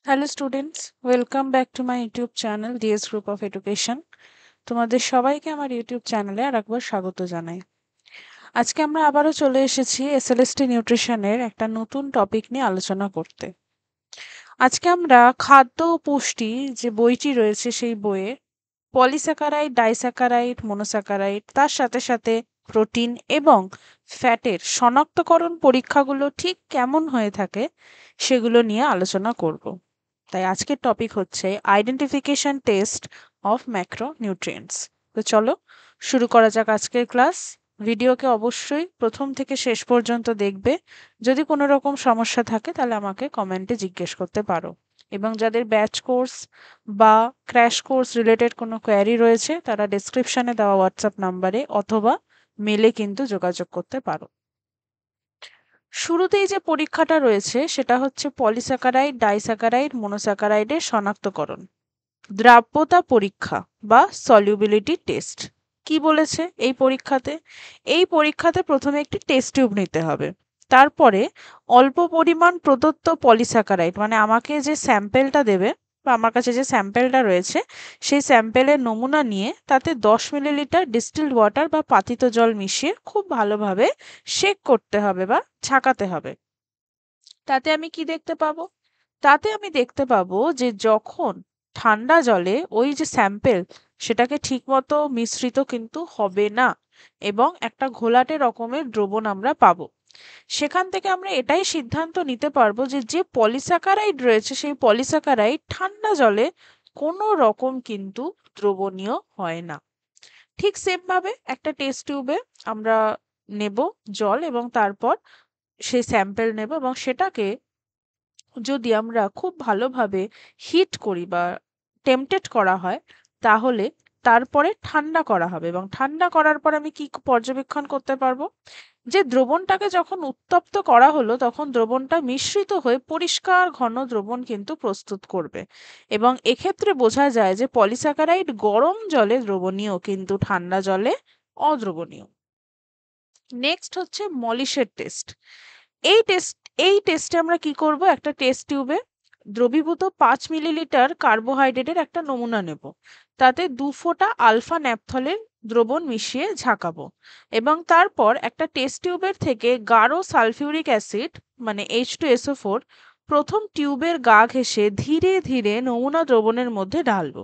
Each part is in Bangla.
Hello students, welcome back to my YouTube channel DS group of education. তোমাদের সবাইকে আমার ইউটিউব চ্যানেলে আর একবার স্বাগত জানাই। আজকে আমরা আবারও চলে এসেছি এসএলএসটি নিউট্রিশনের একটা নতুন টপিক নিয়ে আলোচনা করতে। আজকে আমরা খাদ্য ও পুষ্টি যে বইটি রয়েছে সেই বইয়ে পলিস্যাকারাইড, ডাইস্যাকারাইড, মনোস্যাকারাইড, তার সাথে সাথে প্রোটিন এবং ফ্যাটের শনাক্তকরণ পরীক্ষাগুলো ঠিক কেমন হয়ে থাকে সেগুলো নিয়ে আলোচনা করব। তাই আজকের টপিক হচ্ছে আইডেন্টিফিকেশন টেস্ট অফ ম্যাক্রোনিউট্রিয়েন্টস। তো চলো শুরু করা যাক আজকের ক্লাস। ভিডিওকে অবশ্যই প্রথম থেকে শেষ পর্যন্ত দেখবে। যদি কোনো রকম সমস্যা থাকে তাহলে আমাকে কমেন্টে জিজ্ঞেস করতে পারো, এবং যাদের ব্যাচ কোর্স বা ক্র্যাশ কোর্স রিলেটেড কোনো কোয়ারি রয়েছে তারা ডেসক্রিপশনে দেওয়া হোয়াটসঅ্যাপ নাম্বারে অথবা মেলে কিন্তু যোগাযোগ করতে পারো। শুরুতেই যে পরীক্ষাটা রয়েছে সেটা হচ্ছে পলিস্যাকারাইড, ডাইস্যাকারাইড, মনোস্যাকারাইডের শনাক্তকরণ, দ্রাব্যতা পরীক্ষা বা সলিউবিলিটি টেস্ট। কি বলেছে এই পরীক্ষাতে? এই পরীক্ষাতে প্রথমে একটি টেস্ট টিউব নিতে হবে। তারপরে অল্প পরিমাণ প্রদত্ত পলিস্যাকারাইড, মানে আমাকে যে স্যাম্পেলটা দেবে বা আমার কাছে যে স্যাম্পেলটা রয়েছে সেই স্যাম্পেলের নমুনা নিয়ে তাতে 10 মিলিলিটার ডিস্টিলড ওয়াটার বা পাতিত জল মিশিয়ে খুব ভালোভাবে শেক করতে হবে বা ছাকাতে হবে। তাতে আমি কি দেখতে পাবো? তাতে আমি দেখতে পাবো যে যখন ঠান্ডা জলে ওই যে স্যাম্পেল সেটাকে ঠিকমতো মিশ্রিত কিন্তু হবে না, এবং একটা ঘোলাটে রকমের দ্রবণ আমরা পাবো। সেখান থেকে আমরা এটাই সিদ্ধান্ত নিতে পারবো যে যে পলিস্যাকারাইড রয়েছে সেই পলিস্যাকারাইড ঠান্ডা জলে কোনো রকম কিন্তু দ্রবণীয় হয় না। ঠিক সেম ভাবে একটা টেস্ট টিউবে আমরা নেব জল, এবং তারপর সেই স্যাম্পেল নেব এবং সেটাকে যদি আমরা খুব ভালোভাবে হিট করি বা টেম্পটেড করা হয় তাহলে তারপরে ঠান্ডা করা হবে, এবং ঠান্ডা করার পর আমি কি পর্যবেক্ষণ করতে পারবো? যে দ্রবণটাকে যখন উত্তপ্ত করা হলো তখন দ্রবণটা মিশ্রিত হয়ে পরিষ্কার ঘন দ্রবণ কিন্তু প্রস্তুত করবে, এবং এক্ষেত্রে বোঝা যায় যে পলিস্যাকারাইড গরম জলে দ্রবণীয় কিন্তু ঠান্ডা জলে অদ্রবণীয়। নেক্সট হচ্ছে মলিসের টেস্ট। এই টেস্ট এই টেস্টে আমরা কি করব? একটা টেস্ট টিউবে দ্রবীভূত 5 মিলিলিটার কার্বোহাইড্রেটের একটা নমুনা নেব। তাতে 2 ফোঁটা আলফা ন্যাপথলের দ্রবণ মিশিয়ে ঝাঁকাবো, এবং তারপর একটা টেস্ট টিউবের থেকে গাঢ় সালফিউরিক অ্যাসিড মানে H2SO4 প্রথম টিউবের গা ঘেঁষে ধীরে ধীরে নমুনা দ্রবণের মধ্যে ঢালবো।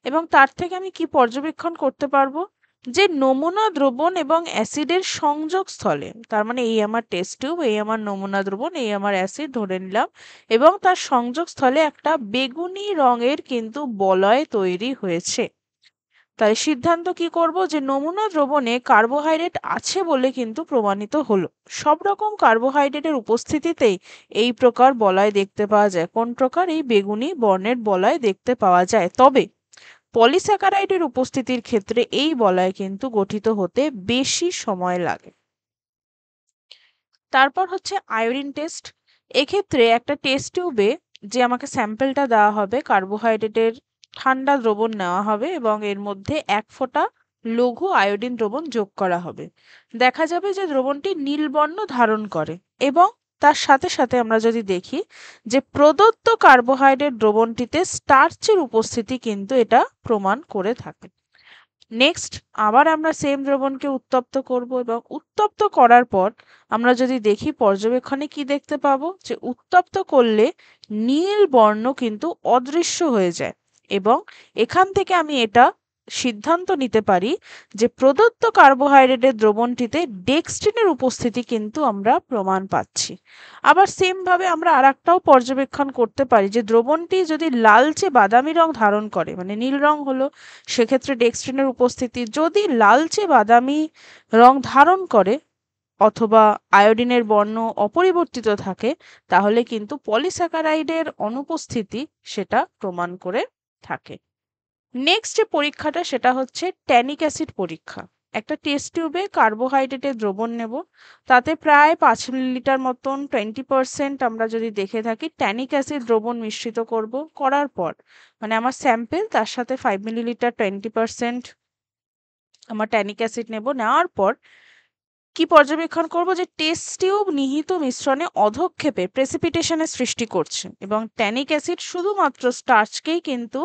এবং তার থেকে আমি কি পর্যবেক্ষণ করতে পারবো? যে নমুনা দ্রবণ এবং অ্যাসিডের সংযোগ স্থলে, তার মানে এই আমার টেস্ট টিউব, এই আমার নমুনা দ্রবণ, এই আমার অ্যাসিড ধরে নিলাম, এবং তার সংযোগ স্থলে একটা বেগুনি রঙের কিন্তু বলয় তৈরি হয়েছে। তাই সিদ্ধান্ত কি করব? যে নমুনা দ্রবণে কার্বোহাইড্রেট আছে বলে কিন্তু প্রমাণিত হলো। সব রকম কার্বোহাইড্রেটের উপস্থিতিতেই এই প্রকার বলয় দেখতে পাওয়া যায়। কোন প্রকার? এই বেগুনি বর্ণের বলয় দেখতে পাওয়া যায়। তবে পলিস্যাকারাইডের উপস্থিতির ক্ষেত্রে এই বলয় কিন্তু গঠিত হতে বেশি সময় লাগে। তারপর হচ্ছে আয়োডিন টেস্ট। এক্ষেত্রে একটা টেস্ট টিউবে যে আমাকে স্যাম্পেলটা দেওয়া হবে কার্বোহাইড্রেটের ঠান্ডা দ্রবণ নেওয়া হবে, এবং এর মধ্যে 1 ফোঁটা লঘু আয়োডিন দ্রবণ যোগ করা হবে। দেখা যাবে যে দ্রবণটি নীল বর্ণ ধারণ করে, এবং তার সাথে সাথে আমরা যদি দেখি যে প্রদত্ত কার্বোহাইড্রেট দ্রবণটিতে স্টার্চের উপস্থিতি কিন্তু এটা প্রমাণ করে থাকে। নেক্সট আবার আমরা সেম দ্রবণকে উত্তপ্ত করব, এবং উত্তপ্ত করার পর আমরা যদি দেখি পর্যবেক্ষণে কি দেখতে পাবো? যে উত্তপ্ত করলে নীল বর্ণ কিন্তু অদৃশ্য হয়ে যায়, এবং এখান থেকে আমি এটা সিদ্ধান্ত নিতে পারি যে প্রদত্ত কার্বোহাইড্রেটের দ্রবণটিতে ডেক্সট্রিনের উপস্থিতি কিন্তু আমরা প্রমাণ পাচ্ছি। আবার সেম ভাবে আমরা আরেকটাও পর্যবেক্ষণ করতে পারি যে দ্রবণটি যদি লালচে বাদামি রং ধারণ করে, মানে নীল রং হলো, সেক্ষেত্রে ডেক্সট্রিনের উপস্থিতি। যদি লালচে বাদামি রং ধারণ করে অথবা আয়োডিনের বর্ণ অপরিবর্তিত থাকে তাহলে কিন্তু পলিস্যাকারাইডের অনুপস্থিতি সেটা প্রমাণ করে থাকে। নেক্সট যে পরীক্ষাটা সেটা হচ্ছে ট্যানিক অ্যাসিড পরীক্ষা। একটা টেস্ট টিউবে কার্বোহাইড্রেটের দ্রবণ নেব, তাতে প্রায় 5 মিলিলিটার মতন 20% আমরা যদি দেখে থাকি ট্যানিক অ্যাসিড দ্রবণ মিশ্রিত করব। করার পর মানে আমার স্যাম্পেল, তার সাথে 5 মিলিলিটার 20% আমার ট্যানিক অ্যাসিড নেব। নেওয়ার পর কি পর্যবেক্ষণ করব যে টেস্ট টিউব নিহিত মিশ্রণে অধঃক্ষেপে প্রেসিপিটেশনের সৃষ্টি করছে এবং ট্যানিক অ্যাসিড শুধুমাত্র স্টার্চকেই কিন্তু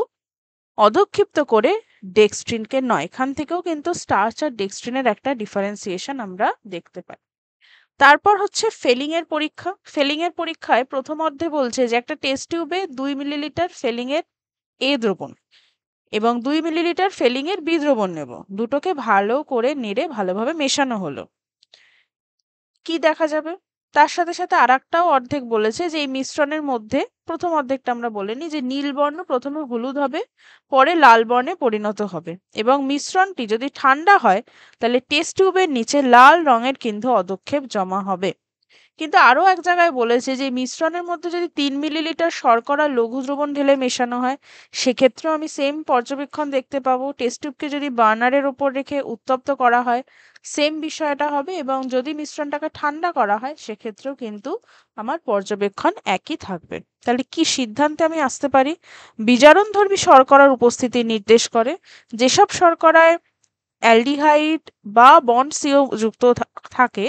অধঃক্ষিপ্ত করে ডেক্সট্রিনকে নয়। এখান থেকেও কিন্তু স্টার্চ আর ডেক্সট্রিনের একটা ডিফারেন্সিয়েশন আমরা দেখতে পাই। তারপর হচ্ছে ফেলিং এর পরীক্ষা। ফেলিং এর পরীক্ষায় প্রথম অর্ধে বলছে যে একটা টেস্ট টিউবে 2 মিলিলিটার ফেলিং এর এ দ্রবণ এবং 2 মিলিলিটার ফেলিং এর বি দ্রবণ নেব। দুটোকে ভালো করে নেড়ে ভালোভাবে মেশানো হলো। কি দেখা যাবে? তার সাথে সাথে আরেকটাও অর্ধেক বলেছে যে এই মিশ্রণের মধ্যে প্রথম অর্ধেকটা আমরা বলে নিই যে নীল বর্ণ প্রথমে হলুদ হবে, পরে লাল বর্ণে পরিণত হবে এবং মিশ্রণটি যদি ঠান্ডা হয় তাহলে টেস্ট টিউবের নিচে লাল রঙের কিন্তু অধঃক্ষেপ জমা হবে। কিন্তু আরো এক জায়গায় বলেছে যে মিশ্রণের মধ্যে যদি 3 মিলিলিটার শর্করা লঘু দ্রবণ ঢেলে মেশানো হয় সেক্ষেত্রেও আমি সেম পর্যবেক্ষণ দেখতে পাবো। টেস্ট টিউবকে যদি বার্নারের ওপর রেখে উত্তপ্ত করা হয় সেম বিষয়টা হবে এবং যদি মিশ্রণটাকে ঠান্ডা করা হয় সেক্ষেত্রেও কিন্তু আমার পর্যবেক্ষণ একই থাকবে। তাহলে কি সিদ্ধান্তে আমি আসতে পারি? বিজারণধর্মী শর্করার উপস্থিতি নির্দেশ করে। যেসব শর্করায় অ্যালডিহাইড বা বন্ড সিও যুক্ত থাকে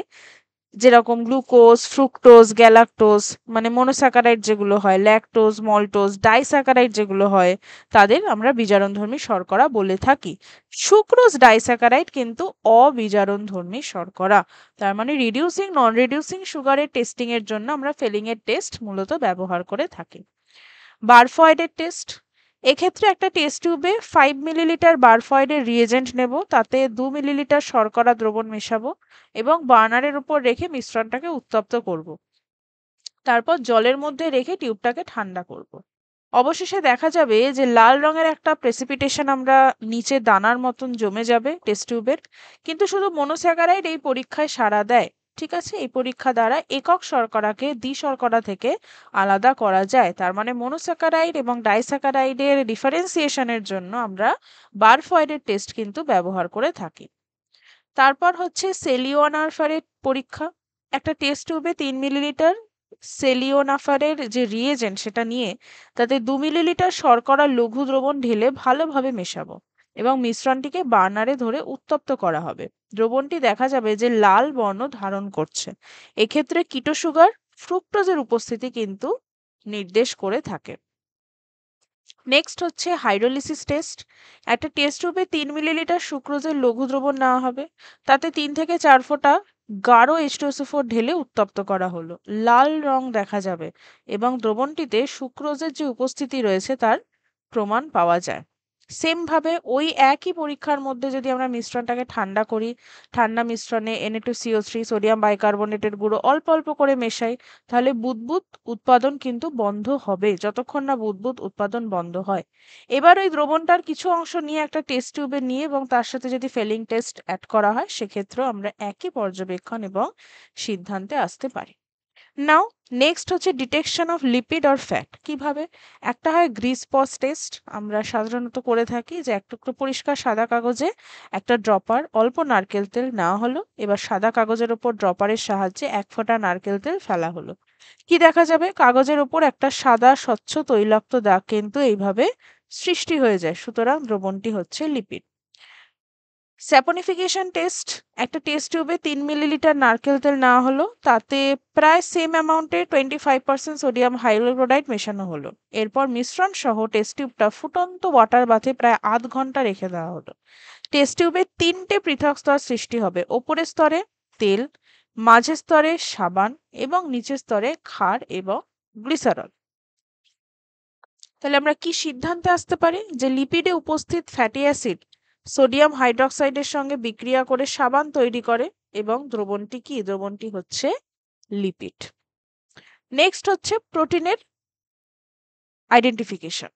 যেরকম গ্লুকোজ, ফ্রুক্টোজ, গ্যালাক্টোজ মানে মনোস্যাকারাইড যেগুলো হয়, ল্যাকটোজ, মল্টোজ, ডাইস্যাকারাইড যেগুলো হয় তাদের আমরা বিজারণধর্মী শর্করা বলে থাকি। সুক্রোজ ডাইস্যাকারাইড কিন্তু অবিজারণধর্মী শর্করা। তার মানে রিডিউসিং নন রিডিউসিং সুগারের টেস্টিং এর জন্য আমরা ফেলিং এর টেস্ট মূলত ব্যবহার করে থাকি। বারফয়েডের টেস্ট। এক্ষেত্রে একটা টেস্ট টিউবে 5 মিলিলিটার বারফয়েডের রিয়েজেন্ট নেব, তাতে 2 মিলিলিটার শর্করা দ্রবণ মেশাবো এবং বার্নারের উপর রেখে মিশ্রণটাকে উত্তপ্ত করব। তারপর জলের মধ্যে রেখে টিউবটাকে ঠান্ডা করব। অবশেষে দেখা যাবে যে লাল রঙের একটা প্রেসিপিটেশন আমরা নিচে দানার মতন জমে যাবে টেস্ট টিউবের। কিন্তু শুধু মনোস্যাকারাইড এই পরীক্ষায় সাড়া দেয়। ঠিক আছে, এই পরীক্ষা দ্বারা একক শর্করাকে দ্বিশর্করা থেকে আলাদা করা যায়। তার মানে মনোস্যাকারাইড এবং ডাইস্যাকারাইডের ডিফারেন্সিয়েশনের জন্য আমরা বারফয়েডের টেস্ট কিন্তু ব্যবহার করে থাকি। তারপর হচ্ছে সেলিওনারফারের পরীক্ষা। একটা টেস্ট টিউবে 3 মিলিলিটার সেলিওনাফারের যে রিয়েজেন্ট সেটা নিয়ে তাতে 2 মিলিলিটার শর্করা লঘু দ্রবণ ঢেলে ভালোভাবে মেশাবো এবং মিশ্রণটিকে বার্নারে ধরে উত্তপ্ত করা হবে। দ্রবণটি দেখা যাবে যে লাল বর্ণ ধারণ করছে। এক্ষেত্রে কিটো সুগার, ফ্রুক্টোজের উপস্থিতি কিন্তু নির্দেশ করে থাকে। নেক্সট হচ্ছে হাইড্রোলিসিস টেস্ট। একটা টেস্ট টিউবে 3 মিলিলিটার সুক্রোজের লঘু দ্রবণ নেওয়া হবে, তাতে 3 থেকে 4 ফোঁটা গাঢ় H2SO4 ঢেলে উত্তপ্ত করা হলো। লাল রং দেখা যাবে এবং দ্রবণটিতে সুক্রোজের যে উপস্থিতি রয়েছে তার প্রমাণ পাওয়া যায়। সেম ভাবে ওই একই পরীক্ষার মধ্যে যদি আমরা মিশ্রণটাকে ঠান্ডা করি, ঠান্ডা মিশ্রণে Na2CO3 সোডিয়াম বাইকার্বনেটের গুঁড়ো অল্প অল্প করে মেশাই, তাহলে বুদবুদ উৎপাদন কিন্তু বন্ধ হবে যতক্ষণ না বুদবুদ উৎপাদন বন্ধ হয়। এবার ওই দ্রবণটার কিছু অংশ নিয়ে একটা টেস্ট টিউবে নিয়ে এবং তার সাথে যদি ফেলিং টেস্ট অ্যাড করা হয় সেক্ষেত্রেও আমরা একই পর্যবেক্ষণ এবং সিদ্ধান্তে আসতে পারি। নাও নেক্সট হচ্ছে detection of lipid or fat. কিভাবে? একটা হয় গ্রিস পজ টেস্ট, আমরা সাধারণত করে থাকি যে এক টুকরো পরিষ্কার সাদা কাগজে একটা ড্রপার অল্প নারকেল তেল নেওয়া হলো, এবার সাদা কাগজের ওপর ড্রপারের সাহায্যে 1 ফোঁটা নারকেল তেল ফেলা হলো। কি দেখা যাবে? কাগজের ওপর একটা সাদা স্বচ্ছ তৈলাক্ত দাগ কিন্তু এইভাবে সৃষ্টি হয়ে যায়। সুতরাং দ্রবণটি হচ্ছে লিপিড। স্যাপনিফিকেশন টেস্ট। একটা টেস্ট টিউবে 3 মিলিলিটার নারকেল তেল নেওয়া হলো, তাতে প্রায় সেম অ্যামাউন্টে 25% সোডিয়াম হাইড্রোক্লোরাইড মেশানো হলো। এরপর মিশ্রণ সহ টেস্ট টিউবটা ফুটন্ত ওয়াটার বাথে প্রায় আধ ঘন্টা রেখে দেওয়া হলো। টেস্ট টিউবে 3টে পৃথক স্তর সৃষ্টি হবে। ওপরের স্তরে তেল, মাঝের স্তরে সাবান এবং নিচের স্তরে ক্ষার এবং গ্লিসারল। তাহলে আমরা কি সিদ্ধান্তে আসতে পারি? যে লিপিডে উপস্থিত ফ্যাটি অ্যাসিড সোডিয়াম হাইড্রক্সাইডের সঙ্গে বিক্রিয়া করে সাবান তৈরি করে এবং দ্রবণটি কি? দ্রবণটি হচ্ছে লিপিড। নেক্সট হচ্ছে প্রোটিনের আইডেন্টিফিকেশন।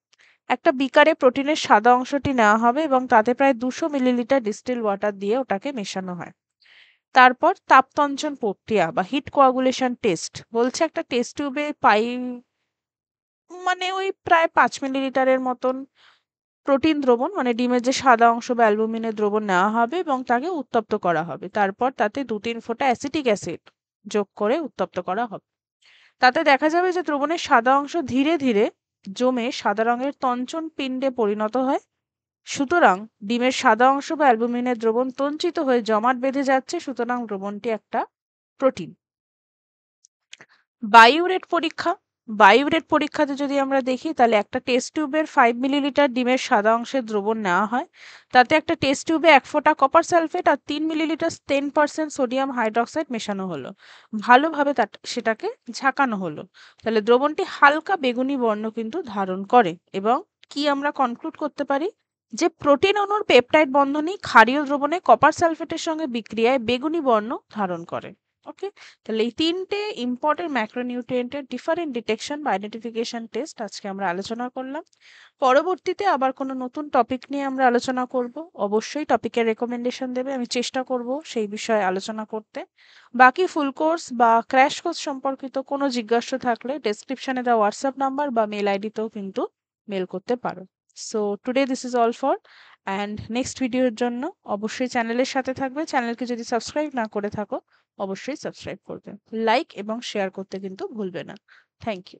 একটা বিকারে প্রোটিনের সাদা অংশটি নেওয়া হবে এবং তাতে প্রায় 200 মিলিলিটার ডিস্টিল ওয়াটার দিয়ে ওটাকে মেশানো হয়। তারপর তাপতঞ্চন প্রক্রিয়া বা হিট কোয়াগুলেশন টেস্ট বলছে একটা টেস্ট টিউবে মানে ওই প্রায় 5 মিলিলিটারের মতন প্রোটিন দ্রবণ মানে ডিমের যে সাদা অংশ বা অ্যালবুমিনের দ্রবণ নেওয়া হবে এবং তাকে উত্তপ্ত করা হবে। তারপর তাতে 2-3 ফোঁটা অ্যাসিটিক অ্যাসিড যোগ করে উত্তপ্ত করা হবে। তাতে দেখা যাবে যে দ্রবণের সাদা অংশ ধীরে ধীরে জমে সাদা রঙের তঞ্চন পিণ্ডে পরিণত হয় সুতরাং ডিমের সাদা অংশ বা অ্যালবুমিনের দ্রবণ তঞ্চিত হয়ে জমাট বেঁধে যাচ্ছে, সুতরাং দ্রবণটি একটা প্রোটিন। বায়োরেট পরীক্ষা। বায়োরেট পরীক্ষাতে যদি আমরা দেখি তাহলে একটা টেস্ট টিউবের 5 মিলিলিটার ডিমের সাদা অংশের দ্রবণ নেওয়া হয়। তাতে একটা টেস্ট টিউবে 1 ফোঁটা কপার সালফেট আর 3 মিলিলিটার 10% সোডিয়াম হাইড্রক্সাইড মেশানো হলো। ভালোভাবে সেটাকে ঝাঁকানো হলো। তাহলে দ্রবণটি হালকা বেগুনি বর্ণ কিন্তু ধারণ করে এবং কি আমরা কনক্লুড করতে পারি যে প্রোটিন অণুর পেপটাইড বন্ধনী ক্ষারীয় দ্রবণে কপার সালফেটের সঙ্গে বিক্রিয়ায় বেগুনি বর্ণ ধারণ করে। ওকে, তাহলে এই তিনটে ইম্পর্টেন্ট ম্যাক্রোনিউট্রিয়েন্টের ডিফারেন্ট ডিটেকশন বা আইডেন্টিফিকেশন টেস্ট আজকে আমরা আলোচনা করলাম। পরবর্তীতে আবার কোনো নতুন টপিক নিয়ে আমরা আলোচনা করব। অবশ্যই টপিকের রেকমেন্ডেশন দেবে, আমি চেষ্টা করব সেই বিষয়ে আলোচনা করতে। বাকি ফুল কোর্স বা ক্র্যাশ কোর্স সম্পর্কিত কোনো জিজ্ঞাসা থাকলে ডেসক্রিপশনে দেওয়া হোয়াটসঅ্যাপ নাম্বার বা মেল আইডিতেও কিন্তু মেল করতে পারো। So today this is all for, and next ভিডিওর জন্য অবশ্যই চ্যানেলের সাথে থাকবে। চ্যানেলকে যদি সাবস্ক্রাইব না করে থাকো অবশ্যই সাবস্ক্রাইব করবে, লাইক এবং শেয়ার করতে কিন্তু ভুলবে না। Thank you.